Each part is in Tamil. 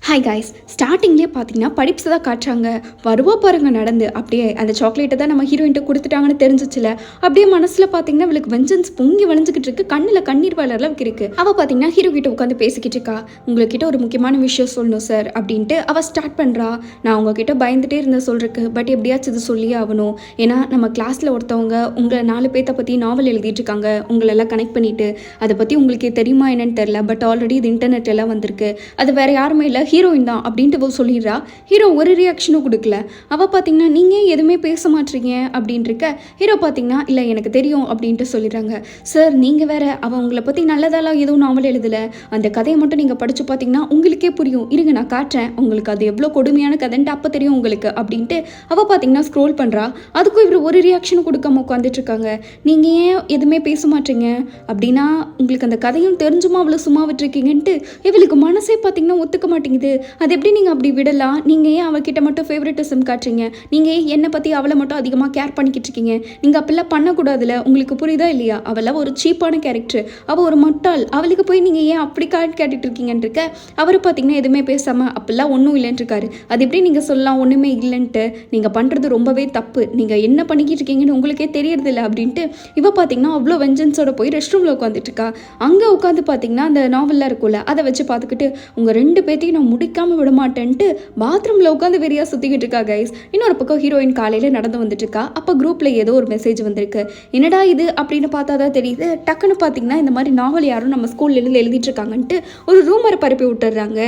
ஹாய் காய்ஸ், ஸ்டார்டிங்லேயே பார்த்தீங்கன்னா படிப்ஸ் தான் காட்டுறாங்க. வருவா பாருங்க நடந்து அப்படியே அந்த சாக்லேட்டை தான் நம்ம ஹீரோயின்ட்டு கொடுத்துட்டாங்கன்னு தெரிஞ்சிச்சுல. அப்படியே மனசில் பார்த்தீங்கன்னா இவளுக்கு வெஞ்சன்ஸ் பொங்கி வளைஞ்சிக்கிட்டு இருக்கு. கண்ணில் கண்ணீர் வளர்லாம் இருக்கு. அவள் பார்த்தீங்கன்னா ஹீரோ கிட்ட உட்காந்து பேசிக்கிட்டு இருக்கா. உங்ககிட்ட ஒரு முக்கியமான விஷயம் சொல்லணும் சார் அப்படின்ட்டு அவள் ஸ்டார்ட் பண்ணுறா. நான் உங்ககிட்ட பயந்துட்டே இருந்த சொல்றதுக்கு, பட் எப்படியாச்சும் இது சொல்லியே ஆகணும். ஏன்னா நம்ம கிளாஸில் ஒருத்தவங்க உங்களை 4 பேர்த்த பற்றி நாவல் எழுதிட்டு இருக்காங்க. உங்களெல்லாம் கனெக்ட் பண்ணிட்டு அதை பற்றி உங்களுக்கு தெரியுமா என்னன்னு தெரில, பட் ஆல்ரெடி இது இன்டர்நெட் எல்லாம் வந்திருக்கு. அது வேற யாருமே இல்லை, ஹீரோயின் தான் அப்படின்ட்டு சொல்லிடுறா. ஹீரோ ஒரு ரியாக்ஷனும் கொடுக்கல. அவள் பார்த்தீங்கன்னா நீங்கள் எதுவுமே பேச மாட்டீங்க அப்படின்ட்டு இருக்க. ஹீரோ பார்த்தீங்கன்னா இல்லை எனக்கு தெரியும் அப்படின்ட்டு சொல்லிடுறாங்க. சார் நீங்கள் வேற, அவள் உங்களை பற்றி நல்லதாலாம் எதுவும் நாவல் எழுதலை. அந்த கதையை மட்டும் நீங்கள் படித்து பார்த்தீங்கன்னா உங்களுக்கே புரியும். இருங்க நான் காட்டுறேன் உங்களுக்கு, அது எவ்வளோ கொடுமையான கதைன்ட்டு அப்போ தெரியும் உங்களுக்கு அப்படின்ட்டு அவள் பார்த்தீங்கன்னா ஸ்க்ரோல் பண்ணுறா. அதுக்கும் இவர் ஒரு ரியாக்ஷனும் கொடுக்காம உட்காந்துட்டு இருக்காங்க. நீங்கள் ஏன் எதுவுமே பேச மாட்டீங்க அப்படின்னா உங்களுக்கு அந்த கதையும் தெரிஞ்சுமா அவ்வளோ சும்மா விட்டுருக்கீங்கன்ட்டு இவளுக்கு மனசே பார்த்தீங்கன்னா ஒத்துக்க மாட்டேங்குது. அது எப்படி நீங்கள் அப்படி விடலாம்? நீங்கள் ஏன் அவகிட்ட மட்டும் ஃபேவரட்டிசம் காட்டுறீங்க? நீங்கள் ஏன் என்னை பற்றி அவளை மட்டும் அதிகமாக கேர் பண்ணிக்கிட்டு இருக்கீங்க? நீங்கள் அப்பெல்லாம் பண்ணக்கூடாதுல. உங்களுக்கு புரியுதா இல்லையா? அவளை ஒரு சீப்பான கேரக்டர், அவள் ஒரு மட்டாள். அவளுக்கு போய் நீங்கள் ஏன் அப்படி கேட்டுட்டு இருக்கீங்கன்னு இருக்க. அவர் பார்த்தீங்கன்னா எதுவுமே பேசாமல் அப்பெல்லாம் ஒன்றும் இல்லைன்னு இருக்காரு. அது எப்படி நீங்கள் சொல்லலாம் ஒன்றுமே இல்லைன்ட்டு? நீங்கள் பண்ணுறது ரொம்பவே தப்பு. நீங்கள் என்ன பண்ணிக்கிட்டு இருக்கீங்கன்னு உங்களுக்கே தெரியறதில்ல அப்படின்ட்டு இவ பார்த்தீங்கன்னா அவ்வளோ வெஞ்சன்ஸோட போய் ரெஸ்ட் ரூமில் உட்காந்துட்டு இருக்கா. அங்கே உட்காந்து பார்த்தீங்கன்னா அந்த நாவல்லாம் இருக்கும்ல, அதை வச்சு பார்த்துக்கிட்டு உங்கள் 2 பேர்த்தையும் நான் முடிக்காமல் விட மாட்டேன்ட்டு பாத்ரூமில் உட்காந்து வெறியா சுற்றிக்கிட்டு இருக்கா கைஸ். இன்னொரு பக்கம் ஹீரோயின் காலையில் நடந்து வந்துட்டு இருக்கா. அப்போ குரூப்பில் ஏதோ ஒரு மெசேஜ் வந்திருக்கு. என்னடா இது அப்படின்னு பார்த்தா தான் தெரியுது. டக்குன்னு பார்த்தீங்கன்னா இந்த மாதிரி நாவல் யாரும் நம்ம ஸ்கூல்ல எழுதிட்டு இருக்காங்கன்ட்டு ஒரு ரூமரை பரப்பி விட்டுறாங்க.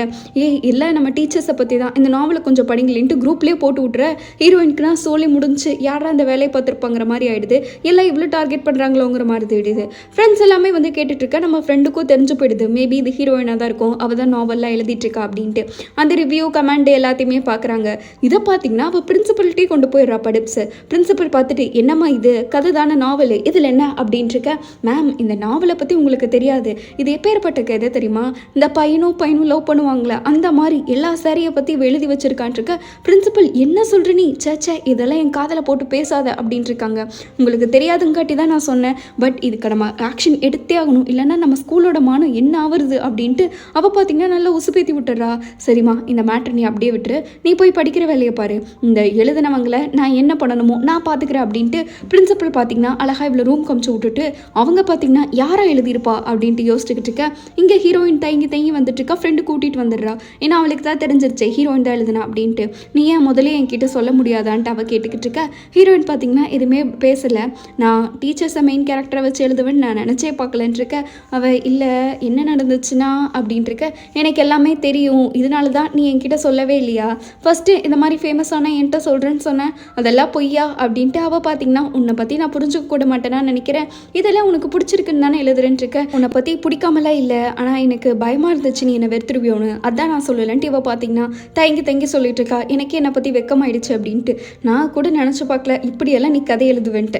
எல்லாம் நம்ம டீச்சர்ஸை பற்றி தான், இந்த நாவலை கொஞ்சம் படிங்களேன்ட்டு குரூப்லேயே போட்டு விட்ற. ஹீரோயினுக்குனா சோலி முடிஞ்சு யாரா அந்த வேலையை பார்த்துருப்பாங்கிற மாதிரி ஆயிடுது. எல்லாம் இவ்வளோ டார்கெட் பண்ணுறாங்களோங்கிற மாதிரி தெரியுது. ஃப்ரெண்ட்ஸ் எல்லாமே வந்து கேட்டுட்டு இருக்க. நம்ம ஃப்ரெண்டுக்கும் தெரிஞ்சு போயிடுது மேபி இது ஹீரோயினாக தான் இருக்கும், அவள் தான் நாவல்லாம் எழுதிட்டு இருக்கா அப்படின்ட்டு. அந்த ரிவ்யூ கமெண்ட் எல்லாத்தையுமே பார்க்குறாங்க. இதை பார்த்தீங்கன்னா அவள் பிரின்சிபல்கிட்டே கொண்டு போயிடுறா படிப்ஸ். பிரின்சிபல் பார்த்துட்டு என்னம்மா இது கதை தானே நாவல், இதில் என்ன அப்படின்ட்டு இருக்க. மேம் இந்த நாவலை பற்றி உங்களுக்கு தெரியாது, இது எப்பேற்பட்ட கதை தெரியுமா? இந்த பையனும் லவ் பண்ணுவாங்களே அந்த மாதிரி எல்லா சாரியை பற்றி எழுதி வச்சிருக்கான் இருக்க. பிரின்சிபல் என்ன சொல்கிற நீ? சேச்சே இதெல்லாம் என் காதில் போட்டு பேசாத அப்படின்ட்டு இருக்காங்க. உங்களுக்கு தெரியாதுங்காட்டி தான் நான் சொன்னேன், பட் இதுக்கு நம்ம ஆக்ஷன் எடுத்தே ஆகணும், இல்லைன்னா நம்ம ஸ்கூலோட மானம் என்ன ஆகுறது அப்படின்ட்டு அவள் பார்த்தீங்கன்னா நல்லா உசுப்பேத்தி விட்டுறா. சரிம்மா இந்த மேட்ரு நீ அப்படியே விட்டுரு, நீ போய் படிக்கிற வேலையை பாரு, இந்த எழுதினவங்களை நான் என்ன பண்ணணுமோ நான் பார்த்துக்கிறேன் அப்படின்ட்டு பிரின்சிபல் பார்த்தீங்கன்னா அழகா இவ்வளோ ரூம் கமிச்சு விட்டுட்டு அவங்க பார்த்தீங்கன்னா யாரா எழுதியிருப்பா அப்படின்ட்டு யோசிச்சுக்கிட்டு இருக்க. இங்கே ஹீரோயின் தயங்கி வந்துட்டு இருக்கா. ஃப்ரெண்டு கூட்டிகிட்டு வந்துடுறா. ஏன்னா அவளுக்கு தான் தெரிஞ்சிருச்சு ஹீரோயின் தான் எழுதுனா அப்படின்ட்டு. நீ ஏன் முதல்ல என்கிட்ட சொல்ல முடியாதான்ட்டு அவள் கேட்டுக்கிட்டு இருக்க. ஹீரோயின் பார்த்தீங்கன்னா எதுவுமே பேசலை. நான் டீச்சர்ஸை மெயின் கேரக்டரை வச்சு எழுதுவேன்னு நான் நினச்சே பார்க்கலன்ட்டு இருக்க. அவள் இல்லை என்ன நடந்துச்சுன்னா அப்படின்ட்டு இருக்க. எனக்கு எல்லாமே தெரியும், இதனால தான் நீ என்கிட்ட சொல்லவே இல்லையா? ஃபஸ்ட்டு இந்த மாதிரி ஃபேமஸான என்கிட்ட சொல்கிறேன்னு சொன்னேன், அதெல்லாம் பொய்யா அப்படின்ட்டு அவள் பார்த்தீங்கன்னா உன்னை பற்றி நான் புரிஞ்சுக்க கூட மாட்டேன்னா நினைக்கிறேன், இதெல்லாம் உனக்கு பிடிச்சிருக்குன்னு தானே எழுதுறேன்ட்டு இருக்க. உன்னை பற்றி பிடிக்காமலாம் இல்லை, ஆனால் எனக்கு பயமாக இருந்துச்சு நீ என்னை வெறுத்துருவியோன்னு, அதான் நான் சொல்லலைன்ட்டு இவள் பார்த்தீங்கன்னா தயங்கி சொல்லிட்டு இருக்கா. எனக்கு என்னை பற்றி வெக்கமாயிடுச்சு அப்படின்ட்டு. நான் கூட நினச்சி பார்க்கல இப்படியெல்லாம் நீ கதை எழுதுவேன்ட்டு.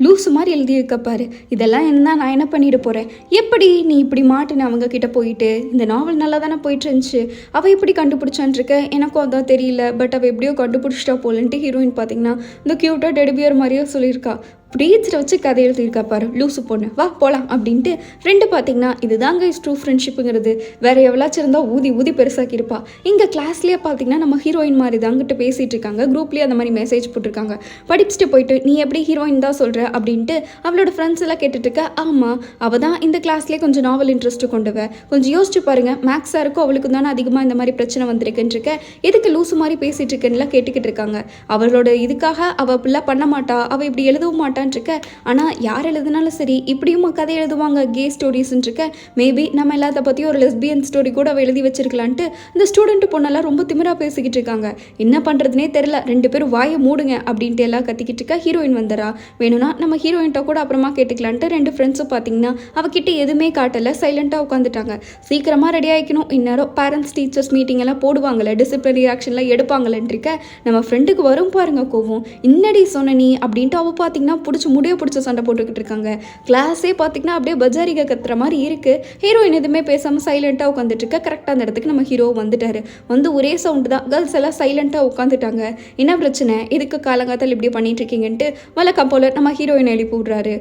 லூஸு மாதிரி எழுதியிருக்க பாரு, இதெல்லாம் என்ன நான் என்ன பண்ணிட்டு போகிறேன்? எப்படி நீ இப்படி மாட்டுன்னு அவங்க கிட்ட போயிட்டு? இந்த நாவல் நல்லா தானே போயிட்டு இருந்துச்சு, அவள் இப்படி கண்டுபிடிச்சான் இருக்க. எனக்கும் அதான் தெரியல, பட் அவள் எப்படியோ கண்டுபிடிச்சிட்டா போலன்ட்டு ஹீரோயின் பார்த்தீங்கன்னா இந்த க்யூட்டாக டெடிபியர் மாதிரியே சொல்லியிருக்கா. ப்ரீச்சில் வச்சு கதை எழுதியிருக்கா பாரு லூசு பொண்ணு, வா போகலாம் அப்படின்ட்டு. ஃப்ரெண்டு பார்த்தீங்கன்னா இதுதாங்க இஸ் ட்ரூ ஃப்ரெண்ட்ஷிப்புங்கிறது, வேறு எவ்வளாச்சும் இருந்தால் ஊதி பெருசாக்கியிருப்பா. இங்கே கிளாஸ்லேயே பார்த்தீங்கன்னா நம்ம ஹீரோயின் மாதிரி தாங்கிட்டு பேசிகிட்டு இருக்காங்க. குரூப்லேயே அந்த மாதிரி மெசேஜ் போட்டிருக்காங்க. படிச்சுட்டு போயிட்டு நீ எப்படி ஹீரோயின் தான் சொல்கிற அப்படின்ட்டு அவளோட ஃப்ரெண்ட்ஸ் எல்லாம் கேட்டுட்டு இருக்க. ஆமாம் அவள் தான் இந்த கிளாஸ்லேயே கொஞ்சம் நாவல் இன்ட்ரெஸ்ட்டு கொண்டுவ. கொஞ்சம் யோசிச்சு பாருங்கள், மேக்ஸ் சாருக்கும் அவளுக்கு தானே அதிகமாக இந்த மாதிரி பிரச்சனை வந்திருக்குன்னு இருக்க. எதுக்கு லூசு மாதிரி பேசிகிட்டு இருக்கேன்னுலாம் கேட்டுக்கிட்டு இருக்காங்க. அவளோட இதுக்காக அவள் இப்படிலாம் பண்ண மாட்டா, அவள் இப்படி எழுதவும் மாட்டான் இருக்க. ஆனால் யார் எழுதுனாலும் சரி இப்படியும் கதை எழுதுவாங்க கே ஸ்டோரிஸ்ன்னு இருக்க. மேபி நம்ம எல்லாத்த பற்றியும் ஒரு லெஸ்பியன் ஸ்டோரி கூட அவள் எழுதி வச்சிருக்கலான்ட்டு இந்த ஸ்டூடெண்ட் பொண்ணெல்லாம் ரொம்ப திமிராக பேசிக்கிட்டு இருக்காங்க. என்ன பண்ணுறதுனே தெரில, 2 பேரும் வாயை மூடுங்க அப்படின்ட்டு எல்லாம் கத்திக்கிட்டு இருக்கா. ஹீரோயின் வந்துடுறா. வேணும்னா நம்ம ஹீரோயின்ட்ட கூட அப்புறமா கேட்டுக்கலான்ட்டு 2 ஃப்ரெண்ட்ஸும் பார்த்தீங்கன்னா அவகிட்ட எதுவுமே காட்டலை, சைலண்ட்டாக உட்காந்துட்டாங்க. சீக்கிரமாக ரெடி ஆகிக்கணும், இந்நேரம் பேரண்ட்ஸ் டீச்சர்ஸ் மீட்டிங் எல்லாம் போடுவாங்கள்ல, டிசிப்ளினரி ஆக்ஷன்லாம் எடுப்பாங்களேன்னு இருக்க. நம்ம ஃப்ரெண்டுக்கு வரும் பாருங்க கோவம். இன்னடி சொன்ன நீ அப்படின்ட்டு அவள் பார்த்தீங்கன்னா பிடிச்சி முடிய பிடிச்ச சண்டை போட்டுக்கிட்டு இருக்காங்க. கிளாஸே பார்த்தீங்கன்னா அப்படியே பஜாரிகா கத்துற மாதிரி இருக்குது. ஹீரோயின் எதுவுமே பேசாமல் சைலண்ட்டாக உட்காந்துட்டு இருக்க. கரெக்டாக அந்த இடத்துக்கு நம்ம ஹீரோ வந்துட்டாரு. வந்து ஒரே சவுண்டு தான். கேர்ள்ஸ் எல்லாம் சைலண்ட்டாக உட்காந்துட்டாங்க. என்ன பிரச்சனை, எதுக்கு காலங்காத்தால் இப்படி பண்ணிட்டு இருக்கீங்கன்ட்டு வழக்கம் போல் நம்ம ஹீரோயினை எழுப்பி விட்றாரு.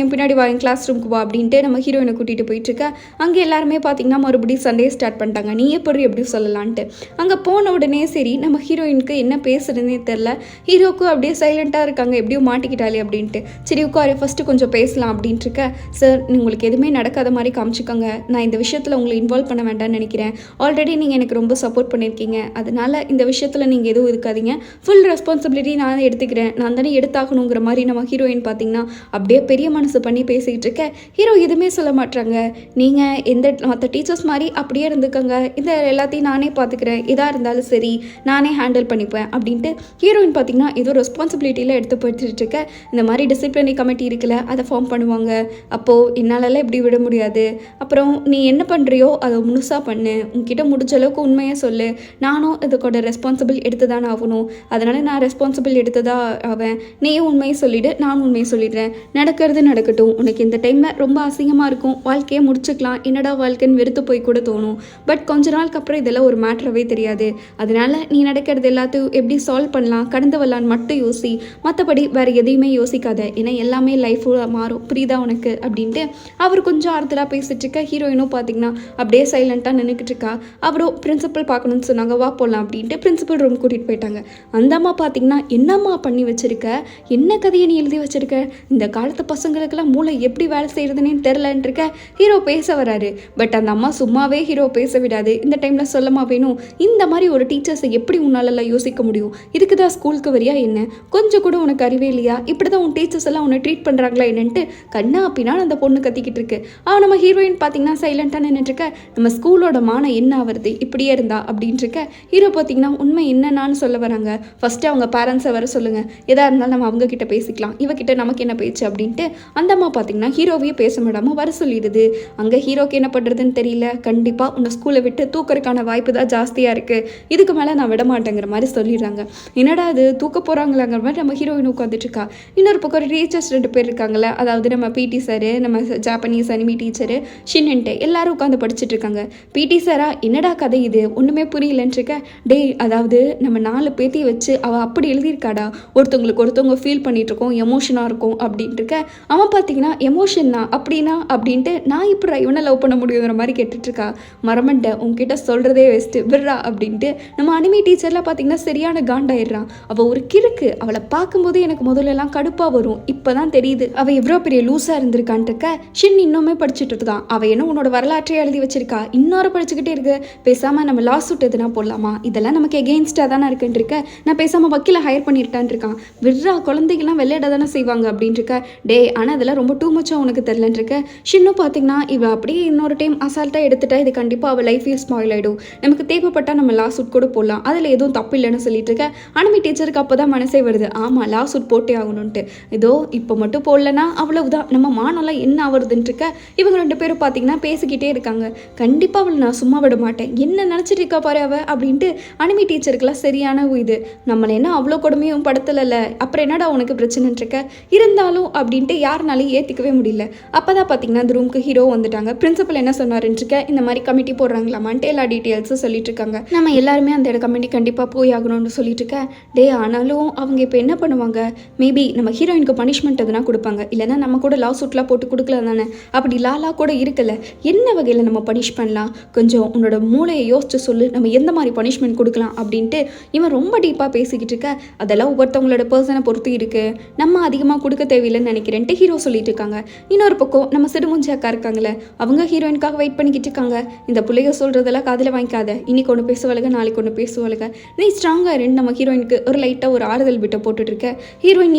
என் பின்னாடி வா, என் கிளாஸ் ரூமுக்கு வா அப்படின்ட்டு நம்ம ஹீரோயினை கூட்டிகிட்டு போயிட்டுருக்க. அங்கே எல்லாருமே பார்த்தீங்கன்னா மறுபடியும் சண்டே ஸ்டார்ட் பண்ணிட்டாங்க. நீ எப்படி சொல்லலான்ட்டு. அங்கே போன உடனே சரி நம்ம ஹீரோயினுக்கு என்ன பேசுறதுனே தெரில. ஹீரோக்கும் அப்படியே சைலண்ட்டாக இருக்காங்க. எப்படியோ மாட்டிக்கிட்டாலே அப்படின்ட்டு. சரி உட்காரு, ஃபஸ்ட்டு கொஞ்சம் பேசலாம் அப்படின்ட்டு இருக்க. சார், உங்களுக்கு எதுவுமே நடக்காத மாதிரி காமிச்சிக்கோங்க. நான் இந்த விஷயத்தில் உங்களை இன்வால்வ் பண்ண வேண்டாம்னு நினைக்கிறேன். ஆல்ரெடி நீங்கள் எனக்கு ரொம்ப சப்போர்ட் பண்ணியிருக்கீங்க. அதனால இந்த விஷயத்தில் நீங்கள் எதுவும் இருக்காதீங்க. ஃபுல் ரெஸ்பான்சிபிலிட்டி நான் எடுத்துக்கிறேன். நான் தானே எடுத்தாகணுங்கிற மாதிரி நம்ம ஹீரோயின் பார்த்தீங்கன்னா அப்படியே பெரிய மனசு பண்ணி பேசிக்கிட்டு இருக்க. ஹீரோ எதுவுமே சொல்ல மாட்டாங்க. நீங்கள் எந்த மற்ற டீச்சர்ஸ் மாதிரி அப்படியே இருந்துக்கோங்க, இந்த எல்லாத்தையும் நானே பார்த்துக்கிறேன், எதாக இருந்தாலும் சரி நானே ஹேண்டில் பண்ணிப்பேன் அப்படின்ட்டு ஹீரோயின் பார்த்தீங்கன்னா ஏதோ ரெஸ்பான்சிபிலிட்டியில் எடுத்து போயிட்டு இருக்க. இந்த மாதிரி டிசிப்ளினரி கமிட்டி இருக்குல்ல, அதை ஃபார்ம் பண்ணுவாங்க. அப்போது என்னாலலாம் இப்படி விட முடியாது. அப்புறம் நீ என்ன பண்ணுறியோ அதை முழுசாக பண்ணு. உங்ககிட்ட முடிஞ்ச அளவுக்கு உண்மையை சொல்லு. நானும் இதுக்கோட ரெஸ்பான்சிபிள் எடுத்து தானே ஆகணும். அதனால் நான் ரெஸ்பான்சிபிள் எடுத்ததா ஆவேன். நீயும் உண்மையை சொல்லிவிடு, நானும் உண்மையை சொல்லிடுறேன். நடக்கிறது நடக்கட்டும். உனக்கு இந்த டைமில் ரொம்ப அசிங்கமாக இருக்கும். வாழ்க்கையை முடிச்சுக்கலாம், என்னடா வாழ்க்கைன்னு வெறுத்து போய் கூட தோணும். பட் கொஞ்ச நாளுக்கு அப்புறம் இதெல்லாம் ஒரு மேட்டராகவே தெரியாது. அதனால் நீ நடக்கிறது எல்லாத்தையும் எப்படி சால்வ் பண்ணலாம், கடந்து வரலான்னு மட்டும் யோசி. மற்றபடி வேறு எதையுமே யோசிக்காத. ஏன்னா எல்லாமே லைஃப்பில் மாறும், புரியுதா உனக்கு அப்படின்ட்டு அவர் கொஞ்சம் ஆறுதலாக பேசிட்டு இருக்க. ஹீரோயினும் பார்த்தீங்கன்னா அப்படியே சைலண்ட்டாக நின்றுக்கிட்டு இருக்கா. அவரும் பிரின்சிபல் பார்க்கணுன்னு சொன்னாங்க. வா போகலாம் அப்படின்ட்டு பிரின்சிபல் ரூம் கூட்டிகிட்டு போயிட்டாங்க. அந்த அம்மா பார்த்தீங்கன்னா என்னம்மா பண்ணி வச்சுருக்க, என்ன கதையை நீ எழுதி வச்சுருக்க, இந்த காலத்து பசங்களுக்கெல்லாம் மூளை எப்படி வேலை செய்கிறதுனே தெரிலன்ட்டு இருக்க. ஹீரோ பேச வராரு. பட் அந்த அம்மா சும்மாவே ஹீரோ பேச விடாது. இந்த டைமில் சொல்லமா வேணும், இந்த மாதிரி ஒரு டீச்சர்ஸை எப்படி உன்னாலெல்லாம் யோசிக்க முடியும், இதுக்கு தான் ஸ்கூலுக்கு வரியா என்ன, கொஞ்சம் கூட உனக்கு அறிவே இல்லையா, இப்படி தான் உன் டீச்சர்ஸ் எல்லாம் உன்னை ட்ரீட் பண்ணுறாங்களா என்னன்ட்டு கண்ணா அப்படின்னா அந்த பொண்ணு கத்திக்கிட்டு இருக்கு. நம்ம ஹீரோயின் பார்த்தீங்கன்னா சைலண்ட்டாக நின்றுட்டு இருக்க. நம்ம ஸ்கூலோட மானம் என்ன ஆகுறது இப்படியே இருந்தா அப்படின்ட்டு இருக்க. ஹீரோ பார்த்தீங்கன்னா உண்மை என்னன்னு சொல்ல வராங்க. ஃபஸ்ட்டு அவங்க பேரண்ட்ஸை வர சொல்லுங்கள், எதாக இருந்தாலும் நம்ம அவங்க கிட்ட பேசிக்கலாம், இவகிட்ட நமக்கு என்ன பேச்சு அப்படின்ட்டு அந்த அம்மா பார்த்தீங்கன்னா ஹீரோவையே பேச விடாமல் வர சொல்லிடுது. அங்கே ஹீரோக்கு என்ன பண்ணுறதுன்னு தெரியல. கண்டிப்பாக உன்னை ஸ்கூலை விட்டு தூக்கறதுக்கான வாய்ப்பு தான் ஜாஸ்தியாக இருக்குது, இதுக்கு மேலே நான் விட மாட்டேங்கிற மாதிரி சொல்லிடுறாங்க. என்னடா அது தூக்க போகிறாங்களாங்கிற மாதிரி நம்ம ஹீரோயின் உட்காந்துட்டு இருக்கா. இன்னொரு பக்கம் ஒரு டீச்சர்ஸ் 2 பேர் இருக்காங்களே, அதாவது நம்ம பிடி சார், நம்ம ஜாப்பனீஸ் அனிமி டீச்சரு ஷின்னுன்ட்டு எல்லாரும் உட்காந்து படிச்சுட்டு இருக்காங்க. பிடி சாரா, என்னடா கதை இது ஒன்றுமே புரியலன்னு இருக்க. டே, அதாவது நம்ம 4 பேத்தையும் வச்சு அவள் அப்படி எழுதியிருக்காடா, ஒருத்தவங்க ஃபீல் பண்ணிட்டு இருக்கோம், எமோஷனாக இருக்கும் அப்படின்ட்டு இருக்க. அவன் பார்த்தீங்கன்னா எமோஷன் தான் அப்படின்னா அப்படின்ட்டு நான் இப்படி இவனை லவ் பண்ண முடியுங்கிற மாதிரி கேட்டுட்ருக்கா. மரமண்டை, உங்ககிட்ட சொல்கிறதே வேஸ்ட்டு, விட்றா அப்படின்ட்டு நம்ம அனிமி டீச்சர்லாம் பார்த்தீங்கன்னா சரியான காண்டாயிடுறான். அவள் ஒரு கிறுக்கு. அவளை பார்க்கும்போது எனக்கு முதல்லலாம் கடுப்பாக வரும், இப்போ தான் தெரியுது அவள் எவ்வளோ பெரிய லூஸாக இருந்திருக்கான்ட்டு இருக்க. ஷின் இன்னுமே படிச்சுட்டு இருக்கான். அவள் என்ன உன்னோட வரலாற்றை எழுதி வச்சிருக்கா, இன்னொரு படிச்சுக்கிட்டே இருக்கு. பேசாமல் நம்ம லா சூட் எதுனா போடலாமா, இதெல்லாம் நமக்கு எகெயின்ஸ்டாக தானே இருக்குன்ட்டு இருக்க. நான் பேசாமல் வக்கீலை ஹையர் பண்ணியிருக்கான் இருக்கான். விட்றா, குழந்தைகள்லாம் விளையாட தானே செய்வாங்க அப்படின்ட்டு இருக்க. டே, ஆனால் அதெல்லாம் ரொம்ப டூ மச்சாக உனக்கு தெரிலன்னு இருக்க. ஷின்னும் பார்த்தீங்கன்னா இவள் அப்படியே இன்னொரு டைம் அசால்ட்டாக எடுத்துட்டா இது கண்டிப்பாக அவள் லைஃபே ஸ்பாயில் ஆகிடும். நமக்கு தேவைப்பட்டால் நம்ம லா சூட் கூட போடலாம், அதில் எதுவும் தப்பு இல்லைன்னு சொல்லிட்டு இருக்க. அனிமி டீச்சருக்கு அப்போ தான் மனசே வருது, ஆமாம் லா சூட் போட்டே ஆகணும்ன்ட்டு. ஏதோ இப்போ மட்டும் போடலன்னா அவ்வளவுதான், நம்ம மானம்லாம் என்ன ஆகுறதுன்ட்டு இருக்க. இவங்க 2 பேரும் பார்த்தீங்கன்னா பேசிக்கிட்டே இருக்காங்க. கண்டிப்பாக அவளை நான் சும்மா விட மாட்டேன், என்ன நினச்சிட்டு இருக்கா பாரு அவ அப்படின்ட்டு அனிமி டீச்சருக்குலாம் சரியான இது. நம்மளை என்ன அவ்வளோ கொடுமையும் படுத்தலைல்ல, அப்புறம் என்னடா உனக்கு பிரச்சனைன்னு இருக்க. இருந்தாலும் அப்படின்ட்டு யாருனாலையும் ஏற்றிக்கவே முடியல. அப்போ தான் பார்த்தீங்கன்னா அந்த ரூமுக்கு ஹீரோ வந்துட்டாங்க. பிரின்சிபல் என்ன சொன்னாருன்னு இருக்க, இந்த மாதிரி கமிட்டி போடுறாங்களாமான்ட்டு எல்லா டீட்டெயில்ஸும் சொல்லிட்டு இருக்காங்க. நம்ம எல்லாருமே அந்த கமிட்டி கண்டிப்பாக போய் ஆகணும்னு சொல்லிட்டு இருக்க. டே, ஆனாலும் அவங்க இப்போ என்ன பண்ணுவாங்க, மேபி நம்ம ஹீரோயினுக்கு பனிஷ்மெண்ட் எதுனா கொடுப்பாங்க, இல்லைன்னா நம்ம கூட லா சூட்லாம் போட்டு கொடுக்கலாம் தானே. அப்படி லாலா கூட இருக்கல, என்ன வகையில் நம்ம பனிஷ் பண்ணலாம், கொஞ்சம் உன்னோட மூளையை யோசிச்சு சொல்லு, நம்ம எந்த மாதிரி பனிஷ்மெண்ட் கொடுக்கலாம் அப்படின்ட்டு இவன் ரொம்ப டீப்பாக பேசிக்கிட்டு இருக்க. அதெல்லாம் ஒவ்வொருத்தவங்களோட பர்சனை பொறுத்து இருக்குது, நம்ம அதிகமாக கொடுக்க தேவையில்லைன்னு நினைக்கிறேன்ட்டு ஹீரோ சொல்லிட்டு இருக்காங்க. இன்னொரு பக்கம் நம்ம சிடுமுஞ்சி அக்கா இருக்காங்களே, அவங்க ஹீரோயினுக்காக வெயிட் பண்ணிக்கிட்டு இருக்காங்க. இந்த பிள்ளைங்க சொல்கிறதெல்லாம் காதில் வாங்கிக்காத, இன்னைக்கு ஒன்று பேசுவாளுங்க, நாளைக்கு ஒன்று பேசுவாளுங்க, நீ ஸ்ட்ராங்காக இருந்து நம்ம ஹீரோயினுக்கு ஒரு லைட்டாக ஒரு ஆறுதல் விட்ட போட்டுட்ருக்க. ஹீரோயின்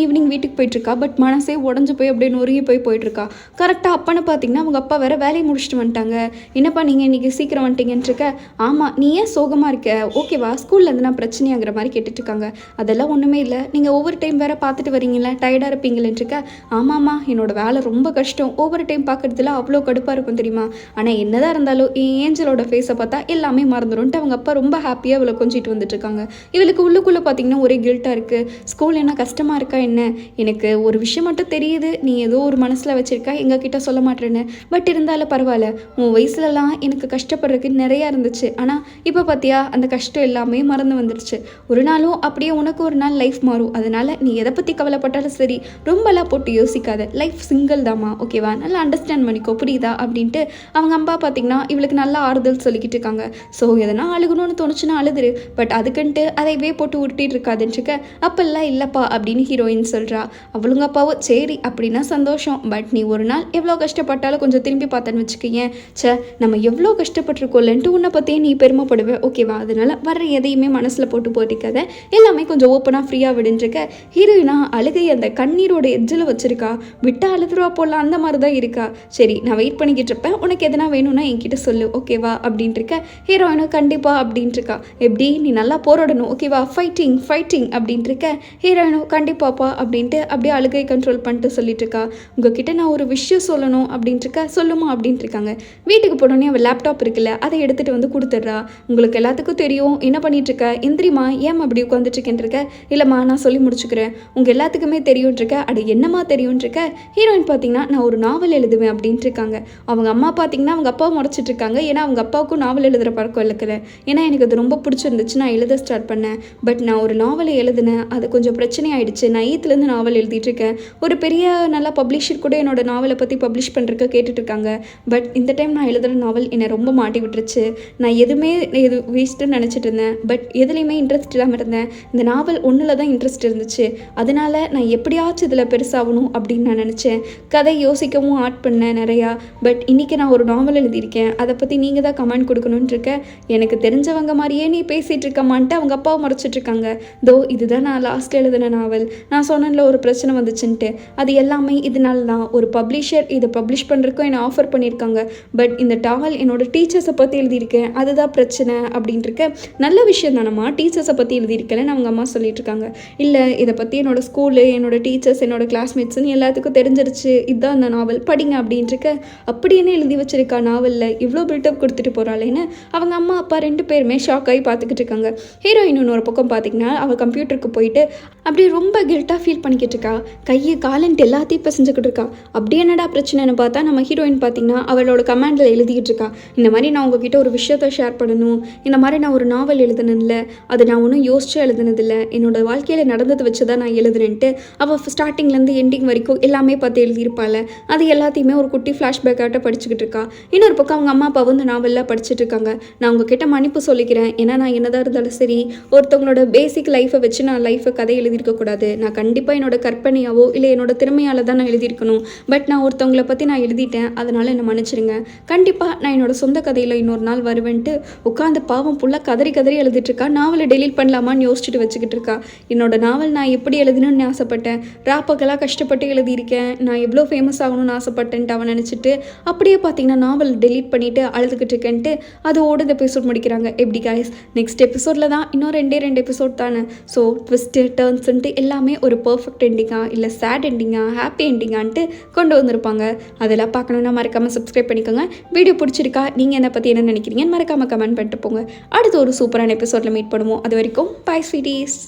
ஈவினிங் வீட்டுக்கு போயிட்டுருக்கா. பட் மனசே உடஞ்சு போய் அப்படியே நொறுங்கி போயிட்டுருக்கா. கரெக்டாக அப்பன்னு பார்த்தீங்கன்னா அவங்க அப்பா வேறு வேலையை முடிச்சுட்டு வந்துட்டாங்க. என்னப்பா நீங்கள் இன்றைக்கி சீக்கிரம் வந்துட்டீங்கன்னு இருக்க. ஆமாம், நீ ஏன் சோகமாக இருக்க, ஓகேவா, ஸ்கூலில் இருந்து நான் பிரச்சனையாங்கிற மாதிரி கேட்டுட்ருக்காங்க. அதெல்லாம் ஒன்றுமே இல்லை, நீங்கள் ஒவ்வொரு டைம் வேறு பார்த்துட்டு வரீங்களா, டயர்டாக இருப்பீங்களேன்னு இருக்க. ஆமாம்மா, என்னோட வேலை ரொம்ப கஷ்டம், ஒவ்வொரு டைம் பார்க்குறதுல அவ்வளோ கடுப்பாக இருக்கும் தெரியுமா, ஆனால் என்னதான் இருந்தாலும் என் ஏஞ்சலோட ஃபேஸை பார்த்தா எல்லாமே மறந்துடும்ட்டு அவங்க அப்பா ரொம்ப ஹாப்பியாக இவளை கொஞ்சிட்டு வந்துட்டுருக்காங்க. இவளுக்கு உள்ளுக்குள்ளே பார்த்தீங்கன்னா ஒரே கில்ட்டாக இருக்குது. ஸ்கூல் என்ன கஷ்டமாக இருக்கா என்ன, எனக்கு ஒரு விஷயம் மட்டும் தெரியுது, நீ ஏதோ ஒரு மனசில் வச்சுருக்க, எங்ககிட்ட சொல்ல மாட்டேன்னு. பட் இருந்தாலும் பரவாயில்ல, உன் வயசுலலாம் எனக்கு கஷ்டப்படுறதுக்கு நிறையா இருந்துச்சு. ஆனால் இப்போ பார்த்தியா அந்த கஷ்டம் எல்லாமே மறந்து வந்துடுச்சு. ஒரு நாளும் அப்படியே உனக்கு ஒரு நாள் லைஃப் மாறும். அதனால் நீ எதை பற்றி கவலைப்பட்டாலும் சரி, ரொம்பலாம் போட்டு யோசிக்காத. லைஃப் சிங்கிள் தாம்மா, ஓகேவா? நல்லா அண்டர்ஸ்டாண்ட் பண்ணிக்கோ, புரியுதா அப்படின்ட்டு அவங்க அம்மா பார்த்திங்கன்னா இவளுக்கு நல்லா ஆறுதல் சொல்லிக்கிட்டு இருக்காங்க. ஸோ எதனா அழுகணும்னு தோணுச்சுன்னா அழுதுரு, பட் அதுக்குன்ட்டு அதைவே போட்டு உருட்டிட்டு இருக்காதுன்ட்டுருக்க. அப்பெல்லாம் இல்லைப்பா அப்படின்னு ஹீரோயின் சொல்கிறா. அவளுங்க அப்பாவும் சரி அப்படின்னா சந்தோஷம், பட் நீ ஒரு நாள் எவ்வளோ கஷ்டப்பட்டாலும் கொஞ்சம் திரும்பி பார்த்தேன்னு வச்சுக்கேன், சே நம்ம எவ்வளோ கஷ்டப்பட்டுருக்கோம்லன்ட்டு உன்னை பற்றியே நீ பெருமைப்படுவேன், ஓகேவா? அதனால் வர்ற எதையுமே மனசில் போட்டு போட்டிக்காத, எல்லாமே கொஞ்சம் ஓப்பனாக ஃப்ரீயாக விடுன்றிருக்க. ஹீரோயினா அழுகை அந்த கண்ணீரோட எட்ஜில் வச்சுருக்கா. விட்டா அழுதுருவா போடலாம், அந்த மாதிரி தான் இருக்கா. சரி நான் வெயிட் பண்ணிக்கிட்டு இருப்பேன், உனக்கு எதனா வேணும்னா என்கிட்ட சொல்லு, ஓகேவா அப்படின்ட்டு இருக்க. ஹீரோயினும் கண்டிப்பா அப்படின்ட்டு இருக்கா. எப்படி நீ நல்லா போராடணும், ஓகேவா? ஃபைட்டிங் ஃபைட்டிங் அப்படின்ட்டு இருக்க. ஹீரோயினும் கண்டிப்பாப்பா அப்படின்ட்டு அப்படியே அழுகை கண்ட்ரோல் பண்ணிட்டு சொல்லிட்டு இருக்கா. உங்ககிட்ட நான் ஒரு விஷயம் சொல்லணும் அப்படின்ட்டு இருக்க. சொல்லுமா அப்படின்ட்டு இருக்காங்க. வீட்டுக்கு போனோடனே அவள் லேப்டாப் இருக்குல்ல, அதை எடுத்துகிட்டு வந்து கொடுத்துட்றா. உங்களுக்கு எல்லாத்துக்கும் தெரியும் என்ன பண்ணிட்டு இருக்க, எந்திரிமா, ஏன் அப்படி உட்காந்துட்டு இருக்கேன் இருக்க. இல்லைம்மா நான் சொல்லி முடிச்சுக்கிறேன், உங்கள் எல்லாத்துக்குமே தெரியும்னு இருக்க. அது என்னம்மா தெரியும்னு இருக்க. ஹீரோயின் பார்த்தீங்கன்னா நான் ஒரு நாவல் எழுதுவேன் அப்படின்ட்டு இருக்காங்க. அவங்க அம்மா பார்த்தீங்கன்னா அவங்க அப்பா முறைச்சிட்டு இருக்காங்க. ஏன்னா அவங்க அப்பாவுக்கும் நாவல் எழுதுகிற பழக்கம் இல்லைக்கல. ஏன்னா எனக்கு அது ரொம்ப பிடிச்சிருந்துச்சு, நான் எழுத ஸ்டார்ட் பண்ணேன். பட் நான் ஒரு நாவலை எழுதினேன், அது கொஞ்சம் பிரச்சனை ஆயிடுச்சு. நான் ஈத்துலேருந்து நாவல் எழுதிட்டு இருக்கேன். ஒரு பெரிய நல்ல பப்ளிஷர் கூட என்னோட நாவலை பற்றி பப்ளிஷ் பண்ணுறதுக்கு கேட்டுட்டு இருக்காங்க. பட் இந்த டைம் நான் எழுதுகிற நாவல் என்னை ரொம்ப மாட்டி விட்டுருச்சு. நான் எதுவுமே இது வேஸ்ட்டுன்னு நினச்சிட்டு இருந்தேன், பட் எதுலேயுமே இன்ட்ரெஸ்ட் இல்லாமல் இருந்தேன். இந்த நாவல் ஒன்றில் தான் இன்ட்ரெஸ்ட் இருந்துச்சு. அதனால் நான் எப்படியாச்சும் இதில் பெருசாகணும் அப்படின்னு நான் நினச்சேன். கதை யோசிக்கவும் ஆட் பண்ணேன் நிறையா. பட் இன்றைக்கி நான் ஒரு நாவல் எழுதியிருக்கேன், அதை பற்றி நீங்கள் தான் கமெண்ட் கொடுக்கணுன்ட்டு இருக்கேன். எனக்கு தெரிஞ்சவங்க மாதிரியே நீ பேசிகிட்டு இருக்கமான்ட்டு அவங்க அப்பாவை மறைச்சிட்ருக்காங்க. தோ இதுதான் நான் லாஸ்ட் எழுதின நாவல். நான் சொன்னேன்ல ஒரு பிரச்சனை வந்துச்சுன்ட்டு, அது எல்லாமே இதனால தான். ஒரு பப்ளிஷர் இதை பப்ளிஷ் பண்ணுறதுக்கும் என்னை ஆஃபர் பண்ணியிருக்காங்க. பட் இந்த நாவல் என்னோட டீச்சர்ஸை பற்றி எழுதியிருக்கேன், அதுதான் பிரச்சனை அப்படின்ட்டு இருக்க. நல்ல விஷயம் தானம்மா, டீச்சர்ஸை பற்றி எழுதியிருக்கேன்னு அவங்க அம்மா சொல்லிட்டு இருக்காங்க. இல்லை இதை பற்றி என்னோடய ஸ்கூலு, என்னோடய டீச்சர்ஸ், என்னோடய கிளாஸ்மேட்ஸ்ன்னு எல்லாத்துக்கும் தெரிஞ்சிருச்சு, இதுதான் அந்த நாவல் படிங்க அப்படின்ட்டு இருக்க. அப்படியே எழுதி வச்சிருக்கா நாவலில், இவ்வளோ பில்டப் கொடுத்துட்டு போகிறாளேன்னு அவங்க அம்மா அப்பா ரெண்டு பேருமே ஷாக் ஆகி பார்த்துக்கிட்டு இருக்காங்க. ஹீரோயின் இன்னொரு பக்கம் பார்த்தீங்கன்னா அவள் கம்ப்யூட்டருக்கு போயிட்டு அப்படியே ரொம்ப கில்ட்டாக ஃபீல் பண்ணிக்கிட்டு இருக்கா. கையை காலன்ட்டு எல்லாத்தையும் இப்போ செஞ்சுக்கிட்டு இருக்கா. அப்படியே என்னடா பிரச்சனைன்னு பார்த்தா நம்ம ஹீரோயின் பார்த்தீங்கன்னா அவளோட கமெண்டில் எழுதிக்கிட்டு இருக்கா. இந்த மாதிரி நான் உங்ககிட்ட ஒரு விஷயத்தை ஷேர் பண்ணணும், இந்த மாதிரி நான் ஒரு நாவல் எழுதுனதில்ல, அது நான் ஒன்றும் யோசிச்சு எழுதுனதில்லை, என்னோடய வாழ்க்கையில் நடந்தது வச்சு தான் நான் எழுதுனேன்ட்டு அவள் ஸ்டார்டிங்லேருந்து எண்டிங் வரைக்கும் எல்லாமே பார்த்து எழுதியிருப்பாள். அது எல்லாத்தையுமே ஒரு குட்டி ஃப்ளாஷ்பேக்காட்ட படிச்சுக்கிட்டு இருக்கா. இன்னொரு பக்கம் அவங்க அம்மா அப்பா வந்து நாவல்லாம் படிச்சுட்டு இருக்காங்க. நான் உங்ககிட்ட மன்னிப்பு சொல்லிக்கிறேன், ஏன்னா நான் என்னதான் இருந்தாலும் சரி ஒருத்தவங்களோட பேசிக் லைஃப்பை வச்சு நான் லைஃப்பை கதை எழுதியிருக்கக்கூடாது. நான் கண்டிப்பாக என்னோட கற்பனையாவோ இல்லை என்னோட திறமையால் தான் நான் எழுதியிருக்கணும். பட் நான் ஒருத்தவங்களை பற்றி நான் எழுதிட்டேன், அதனால் என்னை மன்னிச்சிருங்க. கண்டிப்பாக நான் என்னோட சொந்த கதையில் இன்னொரு நாள் வருவேன்ட்டு உட்காந்து பாவம் ஃபுல்லாக கதறி கதறி எழுதிட்டுருக்கா. நாவலை டெலீட் பண்ணலாமான்னு யோசிச்சுட்டு வச்சுக்கிட்டு இருக்கா. என்னோட நாவல் நான் எப்படி எழுதணும்னு ஆசைப்பட்டேன், ராப்பகலாக கஷ்டப்பட்டு எழுதியிருக்கேன், நான் எவ்வளோ ஃபேமஸ் ஆகணும்னு ஆசைப்பட்டேன்ட்டு அவன் நினச்சிட்டு அப்படியே பார்த்தீங்கன்னா நாவல் டெலீட் பண்ணிவிட்டு அழுதுகிட்டு இருக்கேன்ட்டு அதோட இந்த எபிசோட் முடிக்கிறாங்க. எப்படி காய்ஸ், நெக்ஸ்ட் எபிசோடில் தான் இன்னும் ரெண்டு எபிசோட் தானே. ஸோ ட்விஸ்ட்டு டர்ன்ஸ்ன்ட்டு எல்லாமே ஒரு பர்ஃபெக்ட் எண்டிங்காக இல்லை சேட் எண்டிங்காக ஹாப்பி எண்டிங்கான்ட்டு கொண்டு வந்திருப்பாங்க. அதெல்லாம் பார்க்கணுன்னா மறக்காமல் சப்ஸ்கிரைப் பண்ணிக்கோங்க. வீடியோ பிடிச்சிருக்கா, நீங்கள் என்னை பற்றி என்ன நினைக்கிறீங்கன்னு மறக்காமல் கமெண்ட் பண்ணிட்டு போங்க. அடுத்து ஒரு சூப்பரான எபிசோடில் மீட் பண்ணுவோம். அது வரைக்கும் பை ஸ்வீட்டீஸ்.